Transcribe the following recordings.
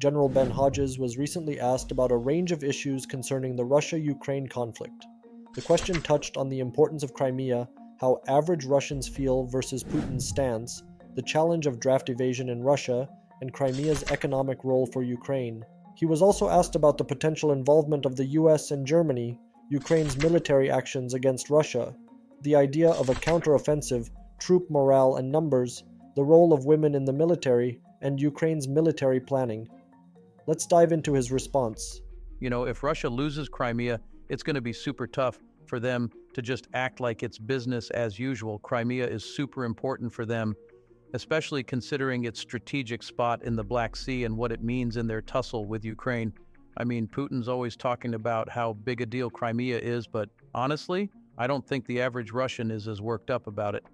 General Ben Hodges was recently asked about a range of issues concerning the Russia-Ukraine conflict. The question touched on the importance of Crimea, how average Russians feel versus Putin's stance, the challenge of draft evasion in Russia, and Crimea's economic role for Ukraine. He was also asked about the potential involvement of the US and Germany, Ukraine's military actions against Russia, the idea of a counteroffensive, troop morale and numbers, the role of women in the military, and Ukraine's military planning. Let's dive into his response. If Russia loses Crimea, it's going to be super tough for them to just act like it's business as usual. Crimea is super important for them, especially considering its strategic spot in the Black Sea and what it means in their tussle with Ukraine. I mean, Putin's always talking about how big a deal Crimea is, but honestly, I don't think the average Russian is as worked up about it.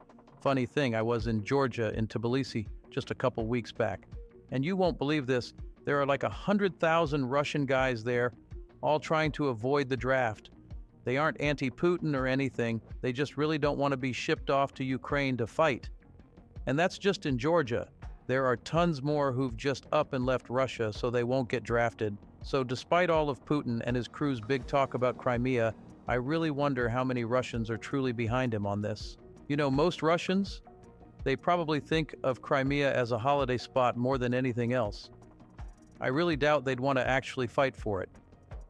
Funny thing, I was in Georgia, in Tbilisi, just a couple weeks back. And you won't believe this, there are like 100,000 Russian guys there, all trying to avoid the draft. They aren't anti-Putin or anything, they just really don't want to be shipped off to Ukraine to fight. And that's just in Georgia. There are tons more who've just up and left Russia so they won't get drafted. So despite all of Putin and his crew's big talk about Crimea, I really wonder how many Russians are truly behind him on this. Most Russians, they probably think of Crimea as a holiday spot more than anything else. I really doubt they'd want to actually fight for it.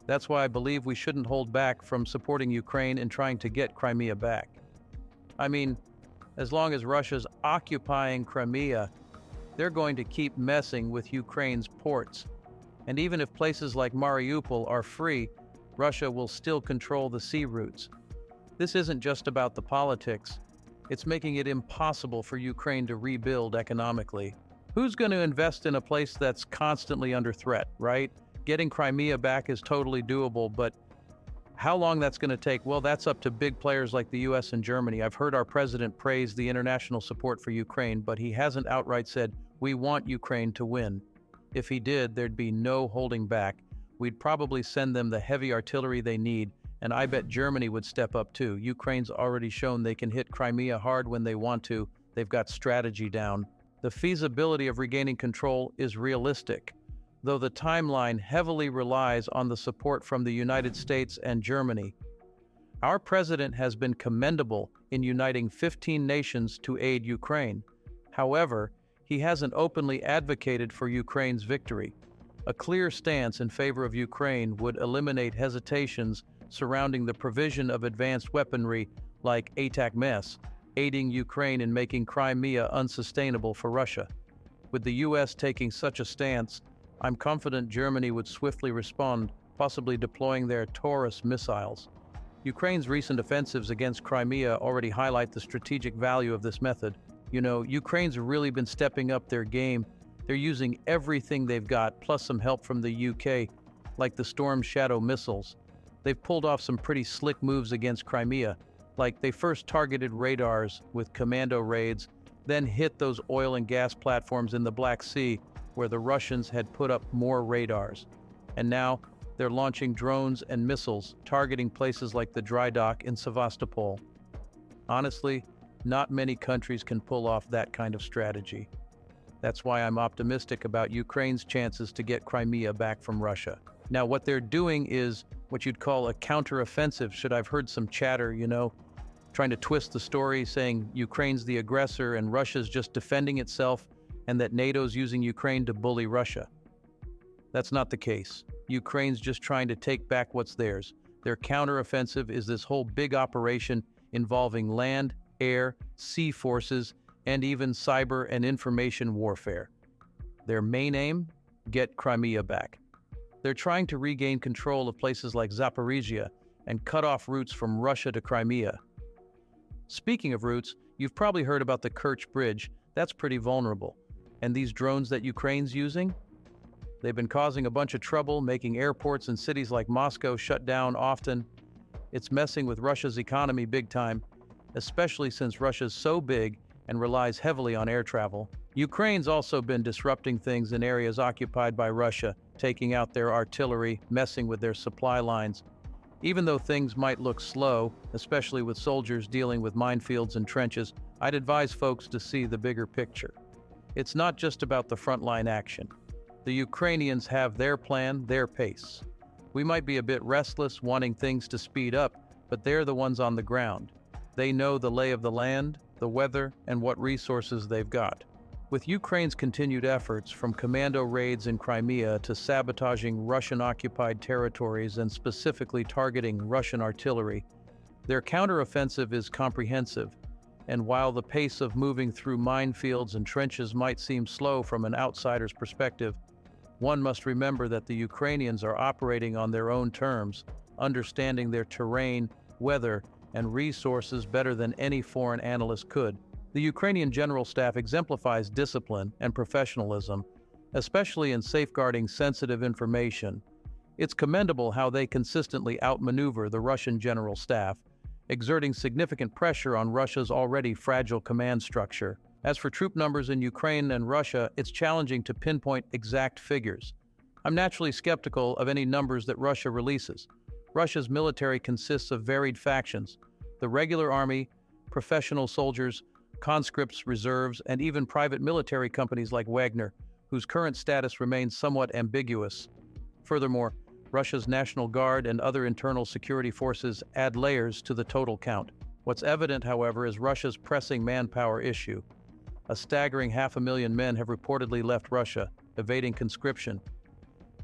That's why I believe we shouldn't hold back from supporting Ukraine and trying to get Crimea back. I mean, as long as Russia's occupying Crimea, they're going to keep messing with Ukraine's ports. And even if places like Mariupol are free, Russia will still control the sea routes. This isn't just about the politics. It's making it impossible for Ukraine to rebuild economically. Who's going to invest in a place that's constantly under threat, right? Getting Crimea back is totally doable, but how long that's going to take, well, that's up to big players like the US and Germany. I've heard our president praise the international support for Ukraine, but he hasn't outright said, we want Ukraine to win. If he did, there'd be no holding back. We'd probably send them the heavy artillery they need, and I bet Germany would step up too. Ukraine's already shown they can hit Crimea hard when they want to. They've got strategy down. The feasibility of regaining control is realistic, though the timeline heavily relies on the support from the United States and Germany. Our president has been commendable in uniting 15 nations to aid Ukraine. However, he hasn't openly advocated for Ukraine's victory. A clear stance in favor of Ukraine would eliminate hesitations surrounding the provision of advanced weaponry like ATACMS, aiding Ukraine in making Crimea unsustainable for Russia. With the US taking such a stance, I'm confident Germany would swiftly respond, possibly deploying their Taurus missiles. Ukraine's recent offensives against Crimea already highlight the strategic value of this method. Ukraine's really been stepping up their game. They're using everything they've got, plus some help from the UK, like the Storm Shadow missiles. They've pulled off some pretty slick moves against Crimea, like they first targeted radars with commando raids, then hit those oil and gas platforms in the Black Sea where the Russians had put up more radars. And now they're launching drones and missiles targeting places like the dry dock in Sevastopol. Honestly, not many countries can pull off that kind of strategy. That's why I'm optimistic about Ukraine's chances to get Crimea back from Russia. Now, what they're doing is what you'd call a counteroffensive. I've heard some chatter, trying to twist the story, saying Ukraine's the aggressor and Russia's just defending itself, and that NATO's using Ukraine to bully Russia. That's not the case. Ukraine's just trying to take back what's theirs. Their counteroffensive is this whole big operation involving land, air, sea forces, and even cyber and information warfare. Their main aim? Get Crimea back. They're trying to regain control of places like Zaporizhia and cut off routes from Russia to Crimea. Speaking of routes, you've probably heard about the Kerch Bridge. That's pretty vulnerable. And these drones that Ukraine's using? They've been causing a bunch of trouble, making airports in cities like Moscow shut down often. It's messing with Russia's economy big time, especially since Russia's so big and relies heavily on air travel. Ukraine's also been disrupting things in areas occupied by Russia, taking out their artillery, messing with their supply lines. Even though things might look slow, especially with soldiers dealing with minefields and trenches, I'd advise folks to see the bigger picture. It's not just about the frontline action. The Ukrainians have their plan, their pace. We might be a bit restless, wanting things to speed up, but they're the ones on the ground. They know the lay of the land, the weather, and what resources they've got. With Ukraine's continued efforts, from commando raids in Crimea to sabotaging Russian-occupied territories and specifically targeting Russian artillery, their counteroffensive is comprehensive, and while the pace of moving through minefields and trenches might seem slow from an outsider's perspective, one must remember that the Ukrainians are operating on their own terms, understanding their terrain, weather, and resources better than any foreign analyst could. The Ukrainian General Staff exemplifies discipline and professionalism, especially in safeguarding sensitive information. It's commendable how they consistently outmaneuver the Russian General Staff, exerting significant pressure on Russia's already fragile command structure. As for troop numbers in Ukraine and Russia, it's challenging to pinpoint exact figures. I'm naturally skeptical of any numbers that Russia releases. Russia's military consists of varied factions: the regular army, professional soldiers, conscripts, reserves, and even private military companies like Wagner, whose current status remains somewhat ambiguous. Furthermore, Russia's National Guard and other internal security forces add layers to the total count. What's evident, however, is Russia's pressing manpower issue. A staggering 500,000 men have reportedly left Russia, evading conscription.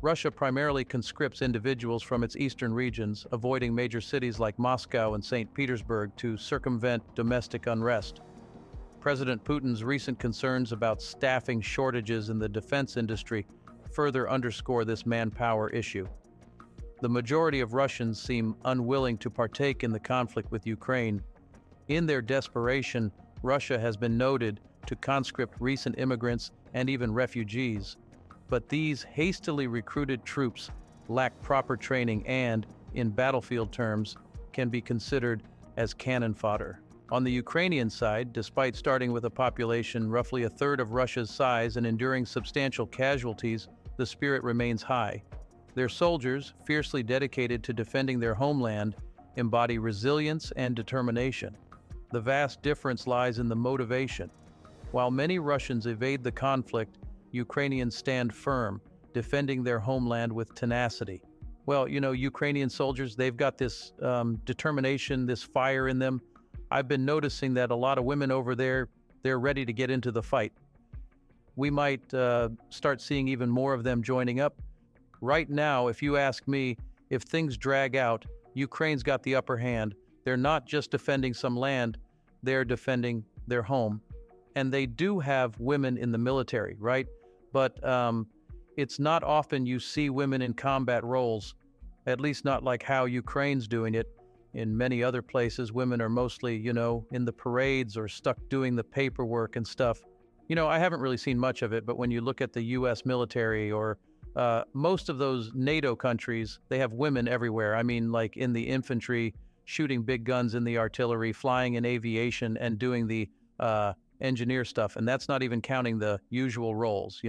Russia primarily conscripts individuals from its eastern regions, avoiding major cities like Moscow and St. Petersburg to circumvent domestic unrest. President Putin's recent concerns about staffing shortages in the defense industry further underscore this manpower issue. The majority of Russians seem unwilling to partake in the conflict with Ukraine. In their desperation, Russia has been noted to conscript recent immigrants and even refugees. But these hastily recruited troops lack proper training and, in battlefield terms, can be considered as cannon fodder. On the Ukrainian side, despite starting with a population roughly a third of Russia's size and enduring substantial casualties, the spirit remains high. Their soldiers, fiercely dedicated to defending their homeland, embody resilience and determination. The vast difference lies in the motivation. While many Russians evade the conflict, Ukrainians stand firm, defending their homeland with tenacity. Well, Ukrainian soldiers, they've got this determination, this fire in them. I've been noticing that a lot of women over there, they're ready to get into the fight. We might start seeing even more of them joining up. Right now, if you ask me, if things drag out, Ukraine's got the upper hand. They're not just defending some land, they're defending their home. And they do have women in the military, right? But it's not often you see women in combat roles, at least not like how Ukraine's doing it. In many other places, women are mostly, in the parades or stuck doing the paperwork and stuff. I haven't really seen much of it, but when you look at the U.S. military or most of those NATO countries, they have women everywhere. I mean, like in the infantry, shooting big guns in the artillery, flying in aviation, and doing the engineer stuff. And that's not even counting the usual roles,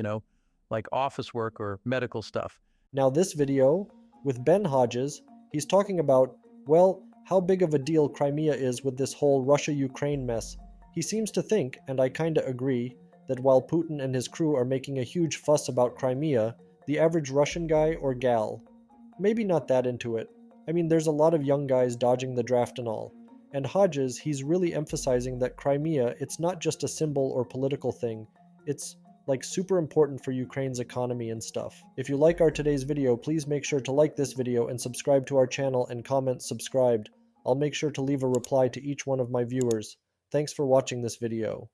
like office work or medical stuff. Now this video, with Ben Hodges, he's talking about, well, how big of a deal Crimea is with this whole Russia-Ukraine mess. He seems to think, and I kinda agree, that while Putin and his crew are making a huge fuss about Crimea, the average Russian guy or gal, maybe not that into it. I mean, there's a lot of young guys dodging the draft and all. And Hodges, he's really emphasizing that Crimea, it's not just a symbol or political thing. It's like super important for Ukraine's economy and stuff. If you like our today's video, please make sure to like this video and subscribe to our channel and comment subscribed. I'll make sure to leave a reply to each one of my viewers. Thanks for watching this video.